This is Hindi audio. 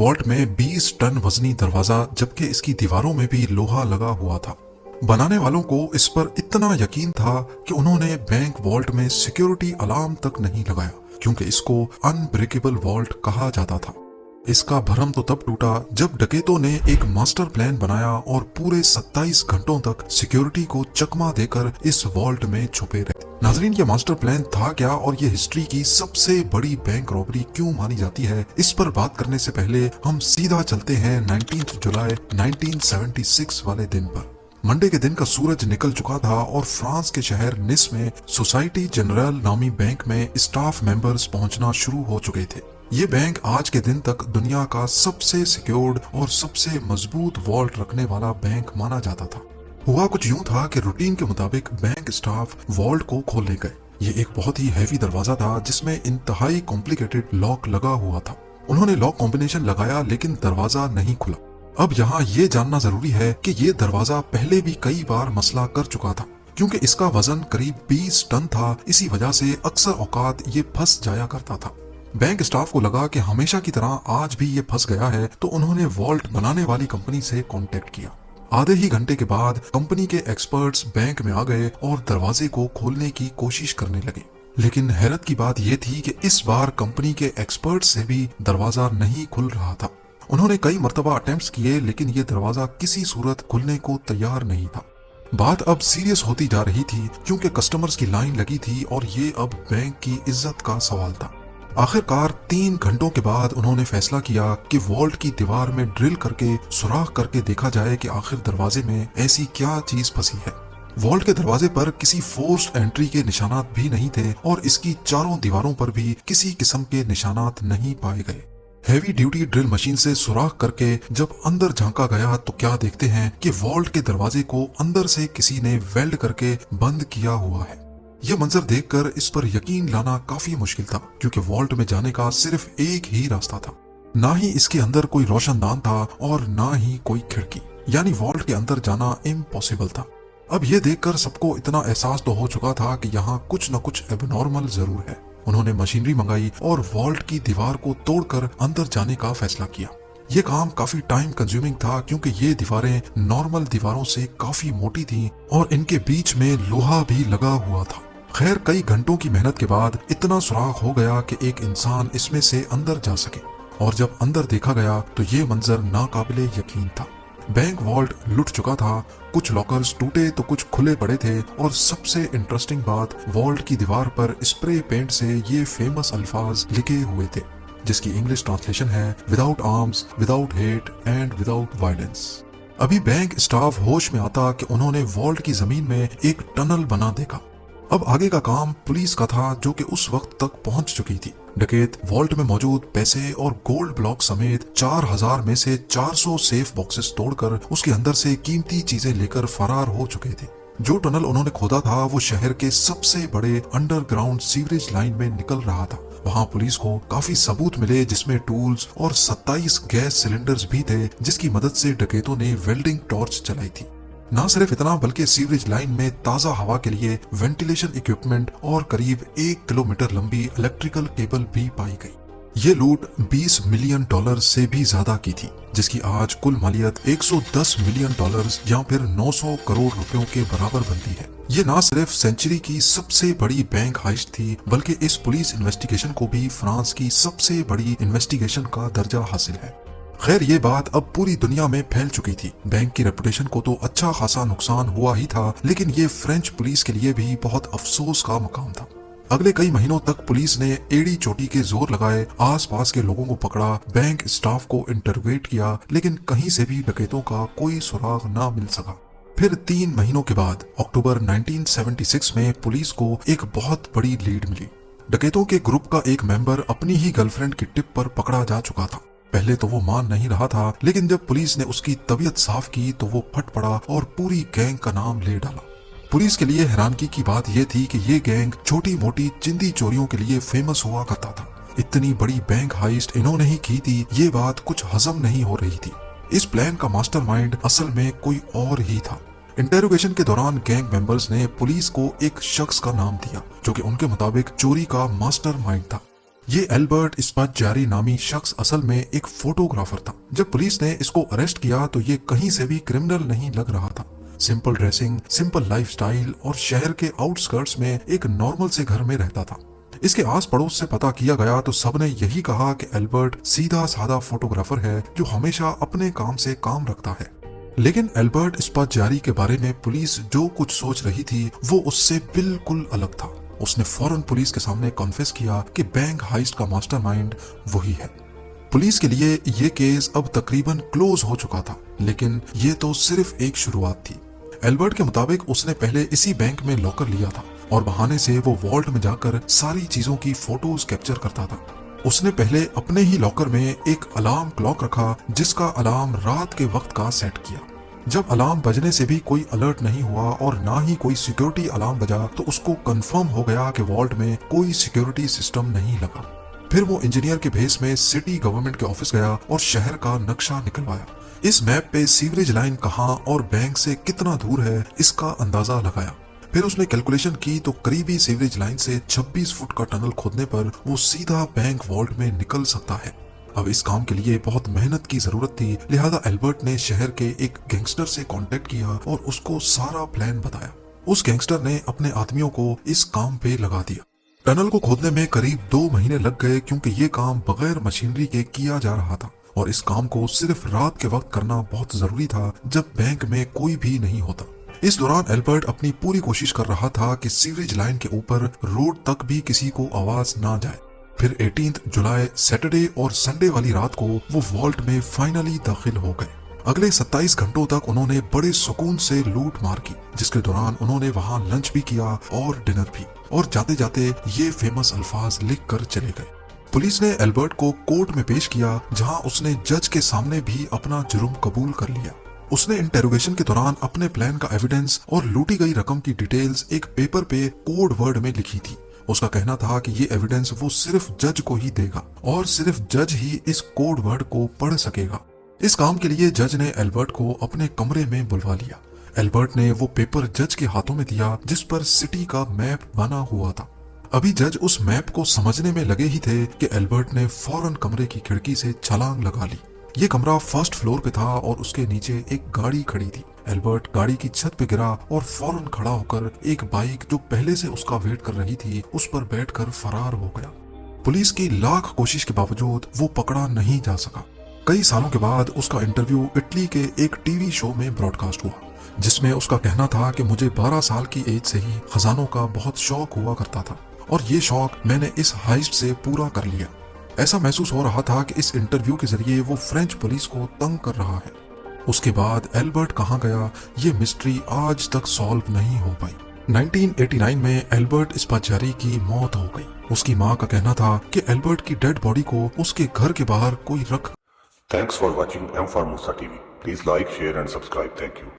वॉल्ट में 20 टन वजनी दरवाजा, जबकि इसकी दीवारों में भी लोहा लगा हुआ था। बनाने वालों को इस पर इतना यकीन था कि उन्होंने बैंक वॉल्ट में सिक्योरिटी अलार्म तक नहीं लगाया, क्योंकि इसको अनब्रेकेबल वॉल्ट कहा जाता था। इसका भरम तो तब टूटा जब डकैतों ने एक मास्टर प्लान बनाया और पूरे 27 घंटों तक सिक्योरिटी को चकमा देकर इस वॉल्ट में छुपे रहे। नाजरीन, ये मास्टर प्लान था क्या और ये हिस्ट्री की सबसे बड़ी बैंक रॉबरी क्यों मानी जाती है, इस पर बात करने से पहले हम सीधा चलते हैं 19 जुलाई 1976 वाले दिन पर। मंडे के दिन का सूरज निकल चुका था और फ्रांस के शहर निस में सोसाइटी जनरल नामी बैंक में स्टाफ मेंबर्स पहुंचना शुरू हो चुके थे। ये बैंक आज के दिन तक दुनिया का सबसे सिक्योर्ड और सबसे मजबूत वॉल्ट रखने वाला बैंक माना जाता था। हुआ कुछ यूं था कि रूटीन के मुताबिक बैंक स्टाफ वॉल्ट को खोलने गए। ये एक बहुत ही हैवी दरवाजा था जिसमें इंतहाई कॉम्प्लिकेटेड लॉक लगा हुआ था। उन्होंने लॉक कॉम्बिनेशन लगाया लेकिन दरवाजा नहीं खुला। अब यहाँ ये जानना जरूरी है कि ये दरवाजा पहले भी कई बार मसला कर चुका था, क्योंकि इसका वजन करीब 20 टन था। इसी वजह से अक्सर औकात ये फंस जाया करता था। बैंक स्टाफ को लगा कि हमेशा की तरह आज भी ये फंस गया है, तो उन्होंने वॉल्ट बनाने वाली कंपनी से कांटेक्ट किया। आधे ही घंटे के बाद कंपनी के एक्सपर्ट्स बैंक में आ गए और दरवाजे को खोलने की कोशिश करने लगे। लेकिन हैरत की बात यह थी कि इस बार कंपनी के एक्सपर्ट्स से भी दरवाजा नहीं खुल रहा था। उन्होंने कई मर्तबा अटेम्प्ट्स किए, लेकिन ये दरवाजा किसी सूरत खुलने को तैयार नहीं था। बात अब सीरियस होती जा रही थी, क्योंकि कस्टमर्स की लाइन लगी थी और ये अब बैंक की इज्जत का सवाल था। आखिरकार 3 घंटों के बाद उन्होंने फैसला किया कि वॉल्ट की दीवार में ड्रिल करके सुराख करके देखा जाए कि आखिर दरवाजे में ऐसी क्या चीज फंसी है। वॉल्ट के दरवाजे पर किसी फोर्स्ड एंट्री के निशानात भी नहीं थे और इसकी चारों दीवारों पर भी किसी किस्म के निशानात नहीं पाए गए। हैवी ड्यूटी ड्रिल मशीन से सुराख करके जब अंदर झांका गया तो क्या देखते हैं कि वॉल्ट के दरवाजे को अंदर से किसी ने वेल्ड करके बंद किया हुआ है। यह मंजर देखकर इस पर यकीन लाना काफी मुश्किल था, क्योंकि वॉल्ट में जाने का सिर्फ एक ही रास्ता था। ना ही इसके अंदर कोई रोशनदान था और ना ही कोई खिड़की, यानी वॉल्ट के अंदर जाना इम्पॉसिबल था। अब यह देखकर सबको इतना एहसास तो हो चुका था कि यहाँ कुछ न कुछ एबनॉर्मल जरूर है। उन्होंने मशीनरी मंगाई और वॉल्ट की दीवार को तोड़कर अंदर जाने का फैसला किया। ये काम काफी टाइम कंज्यूमिंग था, क्योंकि ये दीवारें नॉर्मल दीवारों से काफी मोटी थीं और इनके बीच में लोहा भी लगा हुआ था। खैर, कई घंटों की मेहनत के बाद इतना सुराख हो गया कि एक इंसान इसमें से अंदर जा सके, और जब अंदर देखा गया तो ये मंजर नाकाबिले यकीन था। बैंक वॉल्ट लुट चुका था, कुछ लॉकर्स टूटे तो कुछ खुले पड़े थे, और सबसे इंटरेस्टिंग बात, वॉल्ट की दीवार पर स्प्रे पेंट से ये फेमस अल्फाज लिखे हुए थे, जिसकी इंग्लिश ट्रांसलेशन है without arms, without hate and without violence. अभी बैंक स्टाफ होश में आता कि उन्होंने वॉल्ट की जमीन में एक टनल बना देखा। अब आगे का काम पुलिस का था, जो कि उस वक्त तक पहुंच चुकी थी। डकैत वॉल्ट में मौजूद पैसे और गोल्ड ब्लॉक समेत 4000 में से 400 सेफ बॉक्सेस तोड़कर उसके अंदर से कीमती चीजें लेकर फरार हो चुके थे। जो टनल उन्होंने खोदा था वो शहर के सबसे बड़े अंडरग्राउंड सीवरेज लाइन में निकल रहा था। वहां पुलिस को काफी सबूत मिले, जिसमें टूल्स और 27 गैस सिलेंडर्स भी थे, जिसकी मदद से डकैतों ने वेल्डिंग टॉर्च चलाई थी। न सिर्फ इतना, बल्कि सीवरेज लाइन में ताजा हवा के लिए वेंटिलेशन इक्विपमेंट और करीब 1 किलोमीटर लंबी इलेक्ट्रिकल केबल भी पाई गई। ये लूट $20 मिलियन से भी ज्यादा की थी, जिसकी आज कुल मालियत $110 मिलियन या फिर 900 करोड़ रुपयों के बराबर बनती है। ये न सिर्फ सेंचुरी की सबसे बड़ी बैंक हाइस्ट थी, बल्कि इस पुलिस इन्वेस्टिगेशन को भी फ्रांस की सबसे बड़ी इन्वेस्टिगेशन का दर्जा हासिल है। खैर, ये बात अब पूरी दुनिया में फैल चुकी थी। बैंक की रेपुटेशन को तो अच्छा खासा नुकसान हुआ ही था, लेकिन ये फ्रेंच पुलिस के लिए भी बहुत अफसोस का मकाम था। अगले कई महीनों तक पुलिस ने एड़ी चोटी के जोर लगाए, आसपास के लोगों को पकड़ा, बैंक स्टाफ को इंटरोगेट किया, लेकिन कहीं से भी डकैतों का कोई सुराग ना मिल सका। फिर 3 महीनों के बाद अक्टूबर 1976 में पुलिस को एक बहुत बड़ी लीड मिली। डकैतों के ग्रुप का एक मेंबर अपनी ही गर्लफ्रेंड की टिप पर पकड़ा जा चुका था। पहले तो वो मान नहीं रहा था, लेकिन जब पुलिस ने उसकी तबीयत साफ की तो वो फट पड़ा और पूरी गैंग का नाम ले डाला। पुलिस के लिए हैरानगी की बात यह थी कि ये गैंग छोटी मोटी चिंदी चोरियों के लिए फेमस हुआ करता था। इतनी बड़ी बैंक हाइस्ट इन्होंने ही की थी, ये बात कुछ हजम नहीं हो रही थी। इस प्लान का मास्टरमाइंड असल में कोई और ही था। इंटेरोगेशन के दौरान गैंग मेंबर्स ने पुलिस को एक शख्स का नाम दिया, जो कि उनके मुताबिक चोरी का मास्टरमाइंड था। ये एल्बर्ट स्पाज़्ज़ियारी नामी शख्स असल में एक फोटोग्राफर था। जब पुलिस ने इसको अरेस्ट किया तो ये कहीं से भी क्रिमिनल नहीं लग रहा था। सिंपल ड्रेसिंग, सिंपल लाइफस्टाइल और शहर के आउटस्कर्ट्स में एक नॉर्मल से घर में रहता था। इसके आस पड़ोस से पता किया गया तो सबने यही कहा कि एल्बर्ट सीधा साधा फोटोग्राफर है जो हमेशा अपने काम से काम रखता है। लेकिन एल्बर्ट स्पाज़्ज़ियारी के बारे में पुलिस जो कुछ सोच रही थी वो उससे बिल्कुल अलग था। उसने फौरन पुलिस के सामने कॉन्फेस किया कि बैंक हाइस्ट का मास्टरमाइंड वही है। पुलिस के लिए ये केस अब तकरीबन क्लोज हो चुका था, लेकिन ये तो सिर्फ एक शुरुआत थी। एल्बर्ट के मुताबिक उसने पहले इसी बैंक में लॉकर लिया था और बहाने से वो वॉल्ट में जाकर सारी चीजों की फोटोज कैप्चर करता था। उसने पहले अपने ही लॉकर में एक अलार्म क्लॉक रखा जिसका अलार्म रात के वक्त का सेट किया। जब अलार्म बजने से भी कोई अलर्ट नहीं हुआ और ना ही कोई सिक्योरिटी अलार्म बजा तो उसको कंफर्म हो गया कि वॉल्ट में कोई सिक्योरिटी सिस्टम नहीं लगा। फिर वो इंजीनियर के भेस में सिटी गवर्नमेंट के ऑफिस गया और शहर का नक्शा निकलवाया। इस मैप पे सीवरेज लाइन कहाँ और बैंक से कितना दूर है इसका अंदाजा लगाया। फिर उसने कैलकुलेशन की तो करीबी सीवरेज लाइन से 26 फुट का टनल खोदने पर वो सीधा बैंक वॉल्ट में निकल सकता है। अब इस काम के लिए बहुत मेहनत की जरूरत थी, लिहाजा एल्बर्ट ने शहर के एक गैंगस्टर से कांटेक्ट किया और उसको सारा प्लान बताया। उस गैंगस्टर ने अपने आदमियों को इस काम पे लगा दिया। टनल को खोदने में करीब 2 महीने लग गए क्योंकि ये काम बगैर मशीनरी के किया जा रहा था और इस काम को सिर्फ रात के वक्त करना बहुत जरूरी था जब बैंक में कोई भी नहीं होता। इस दौरान एल्बर्ट अपनी पूरी कोशिश कर रहा था कि सीवरेज लाइन के ऊपर रोड तक भी किसी को आवाज ना जाए। फिर 18 जुलाई सैटरडे और संडे वाली रात को वो वॉल्ट में फाइनली दाखिल हो गए। अगले 27 घंटों तक उन्होंने बड़े सुकून से लूट मार की, जिसके दौरान उन्होंने वहां लंच भी किया और डिनर भी, और जाते जाते ये फेमस अल्फाज लिख कर चले गए। पुलिस ने एल्बर्ट को कोर्ट में पेश किया जहां उसने जज के सामने भी अपना जुर्म कबूल कर लिया। उसने इंटेरोगेशन के दौरान अपने प्लान का एविडेंस और लूटी गई रकम की डिटेल्स एक पेपर पे कोड वर्ड में लिखी थी। उसका कहना था कि ये एविडेंस वो सिर्फ जज को ही देगा और सिर्फ जज ही इस कोड वर्ड को पढ़ सकेगा। इस काम के लिए जज ने एल्बर्ट को अपने कमरे में बुलवा लिया। एल्बर्ट ने वो पेपर जज के हाथों में दिया जिस पर सिटी का मैप बना हुआ था। अभी जज उस मैप को समझने में लगे ही थे कि एल्बर्ट ने फौरन कमरे की खिड़की से छलांग लगा ली। ये कमरा फर्स्ट फ्लोर पे था और उसके नीचे एक गाड़ी खड़ी थी। एल्बर्ट गाड़ी की छत पे गिरा और फौरन खड़ा होकर एक बाइक जो पहले से उसका वेट कर रही थी उस पर बैठकर फरार हो गया। पुलिस की लाख कोशिश के बावजूद वो पकड़ा नहीं जा सका। कई सालों के बाद उसका इंटरव्यू इटली के एक टीवी शो में ब्रॉडकास्ट हुआ जिसमें उसका कहना था कि मुझे 12 साल की एज से ही खजानों का बहुत शौक हुआ करता था और ये शौक मैंने इस हाइस्ट से पूरा कर लिया। ऐसा महसूस हो रहा था कि इस इंटरव्यू के जरिए वो फ्रेंच पुलिस को तंग कर रहा है। उसके बाद एल्बर्ट कहाँ गया ये मिस्ट्री आज तक सॉल्व नहीं हो पाई। 1989 में एल्बर्ट स्पाज़्ज़ियारी की मौत हो गई। उसकी माँ का कहना था कि एल्बर्ट की डेड बॉडी को उसके घर के बाहर कोई रख। Thanks for watching M for Musa TV. Please like, share and subscribe. Thank you.